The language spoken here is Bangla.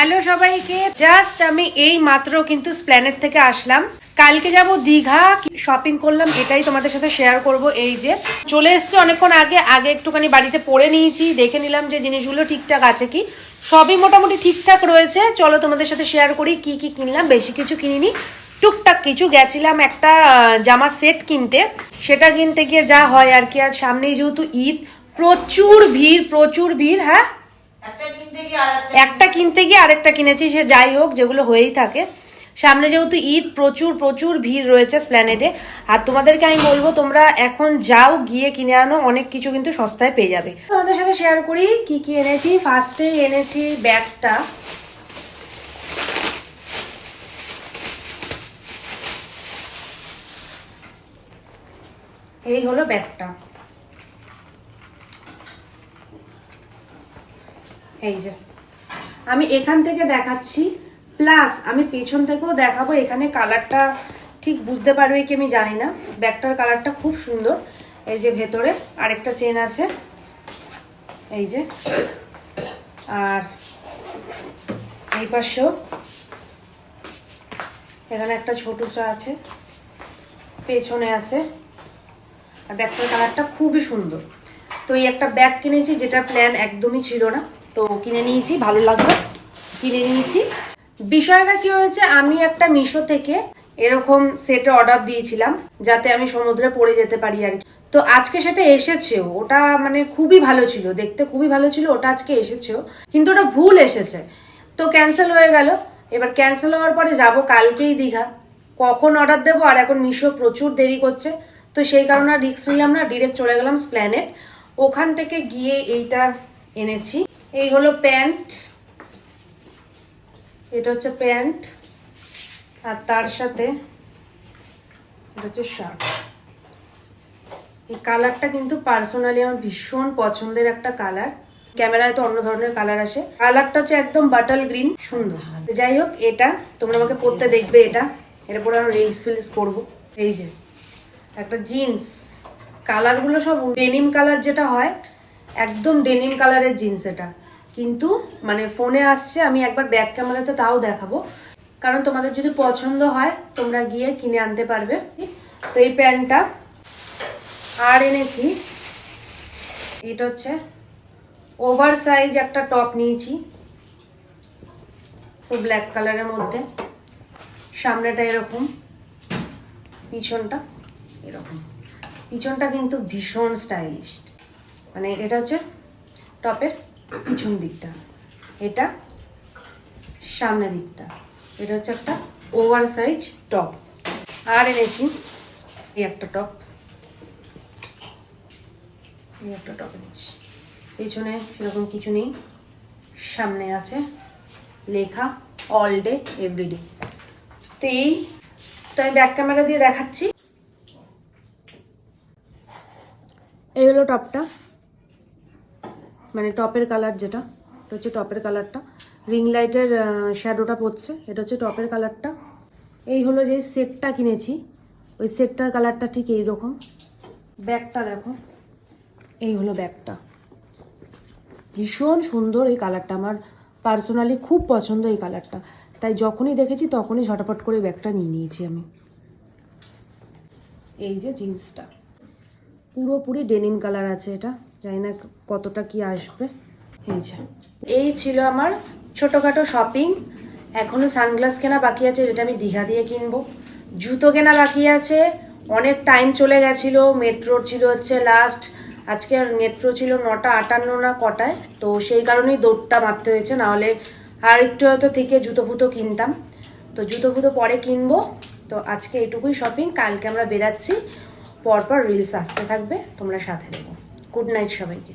হ্যালো সবাইকে, জাস্ট আমি এই মাত্র কিন্তু স্প্ল্যানেট থেকে আসলাম। কালকে যাব দীঘা, শপিং করলাম, এটাই তোমাদের সাথে শেয়ার করব। এই যে চলে এসছে অনেকক্ষণ আগে একটুখানি বাড়িতে পরে নিয়েছি, দেখে নিলাম যে জিনিসগুলো ঠিকঠাক আছে কি। সবই মোটামুটি ঠিকঠাক রয়েছে। চলো তোমাদের সাথে শেয়ার করি কি কি কিনলাম। বেশি কিছু কিনিনি, টুকটাক কিছু। গেছিলাম একটা জামা সেট কিনতে, সেটা কিনতে গিয়ে যা হয় আর কি। আর সামনেই যেহেতু ঈদ, প্রচুর ভিড়। হ্যাঁ, একটা কিনতে গিয়ে আরেকটা কিনেছি, সে যাই হোক, যেগুলো হয়েই থাকে। সামনে যেহেতু ঈদ, প্রচুর ভিড় রয়েছে স্প্ল্যানেডে। আর তোমাদেরকে আমি বলবো, তোমরা এখন যাও, গিয়ে কিনে আনো, অনেক কিছু কিন্তু সস্তায় পেয়ে যাবে। তোমাদের সাথে শেয়ার করি কি কি এনেছি। ফার্স্টে এনেছি ব্যাগটা। এই হলো ব্যাগটা, এই যে আমি এখান থেকে দেখাচ্ছি, প্লাস আমি পেছন থেকেও দেখাবো। এখানে কালারটা ঠিক বুঝতে পারবে কি আমি জানি না, ব্যাগটার কালারটা খুব সুন্দর। এই যে ভেতরে আরেকটা চেন আছে, এই যে, আর এই পাশেও এখানে একটা ছোটসা আছে, পেছনে আছে। আর ব্যাগটার কালারটা খুবই সুন্দর। তো এই একটা ব্যাগ কিনেছি, যেটা প্ল্যান একদমই ছিল না, তো কিনে নিয়েছি, ভালো লাগলো, কিনে নিয়েছি। বিষয়টা কি হয়েছে, আমি একটা মিশো থেকে এরকম সেটে অর্ডার দিয়েছিলাম, যাতে আমি সমুদ্রে পড়ে যেতে পারি আর কি। তো আজকে সেটা এসেছেও, ওটা মানে খুবই ভালো ছিল, দেখতে খুবই ভালো ছিল। ওটা আজকে এসেছেও, কিন্তু ওটা ভুল এসেছে, তো ক্যান্সেল হয়ে গেল। এবার ক্যান্সেল হওয়ার পরে যাব কালকেই দীঘা, কখন অর্ডার দেবো। আর এখন মিশো প্রচুর দেরি করছে, তো সেই কারণে রিস্ক নিলাম না, ডিরেক্ট চলে গেলাম স্প্ল্যানেট। ওখান থেকে গিয়ে এইটা এনেছি। এই হলো প্যান্ট, এটা হচ্ছে প্যান্ট, আর তার সাথে এটা হচ্ছে শার্ট। এই কালারটা কিন্তু পার্সোনালি আমার ভীষণ পছন্দের একটা কালার। ক্যামেরায় তো অন্য ধরনের কালার আসে, কালারটা হচ্ছে একদম বাটল গ্রিন, সুন্দর। যাই হোক, এটা তোমরা আমাকে পরতে দেখবে, এটা পরে আমি রিলস ফিলস করবো। এই যে একটা জিন্স, কালারগুলো সব ডেনিম কালার যেটা হয়, একদম ডেনিম কালারের জিন্স এটা, কিন্তু মানে ফোনে আসছে। আমি একবার ব্যাক ক্যামেরাতে তাও দেখাবো, কারণ তোমাদের যদি পছন্দ হয় তোমরা গিয়ে কিনে আনতে পারবে। তো এই প্যান্টটা। আর এনেছি, এটা হচ্ছে ওভার সাইজ একটা টপ নিয়েছি, ব্ল্যাক কালারের মধ্যে। সামনেটা এরকম, পিছনটা এরকম। পিছনটা কিন্তু ভীষণ স্টাইলিশ, মানে এটা হচ্ছে টপের পিছন দিকটা, এটা সামনের দিকটা। এটা হচ্ছে একটা ওভার সাইজ টপ। আর এনেছি এই একটা টপ, এই একটা টপ এনেছি। পেছনে সেরকম কিছু নেই, সামনে আছে লেখা অল ডে এভরিডে। তো আমি ব্যাক ক্যামেরা দিয়ে দেখাচ্ছি। এই হলো টপটা, মানে টপের কালার যেটা, এটা হচ্ছে টপের কালারটা। রিং লাইটের শ্যাডোটা পড়ছে, এটা হচ্ছে টপের কালারটা। এই হলো যে সেটটা কিনেছি, ওই সেটটার কালারটা ঠিক এইরকম। ব্যাগটা দেখো, এই হলো ব্যাগটা, ভীষণ সুন্দর এই কালারটা। আমার পার্সোনালি খুব পছন্দ এই কালারটা, তাই যখনই দেখেছি তখনই ঝটাপট করে ব্যাগটা নিয়ে নিয়েছি আমি। এই যে জিন্সটা পুরোপুরি ডেনিম কালার আছে, এটা জানি না কতটা কি আসবে। এই ছিল আমার ছোটোখাটো শপিং। এখনো সানগ্লাস কেনা বাকি আছে, যেটা আমি দীঘা দিয়ে কিনবো। জুতো কেনা বাকি আছে, অনেক টাইম চলে গেছিলো। মেট্রোর ছিল হচ্ছে লাস্ট, আজকে মেট্রো ছিল 9:58 না কটায়, তো সেই কারণেই দৌড়টা মারতে হয়েছে, নাহলে আর একটু হয়তো থেকে জুতো ফুতো কিনতাম। তো জুতো ফুতো পরে কিনবো। তো আজকে এটুকুই শপিং, কালকে আমরা বেরাচ্ছি, পরপর রিলস আসতে থাকবে, তোমরা সাথে দেবো। গুড নাইট সবাইকে।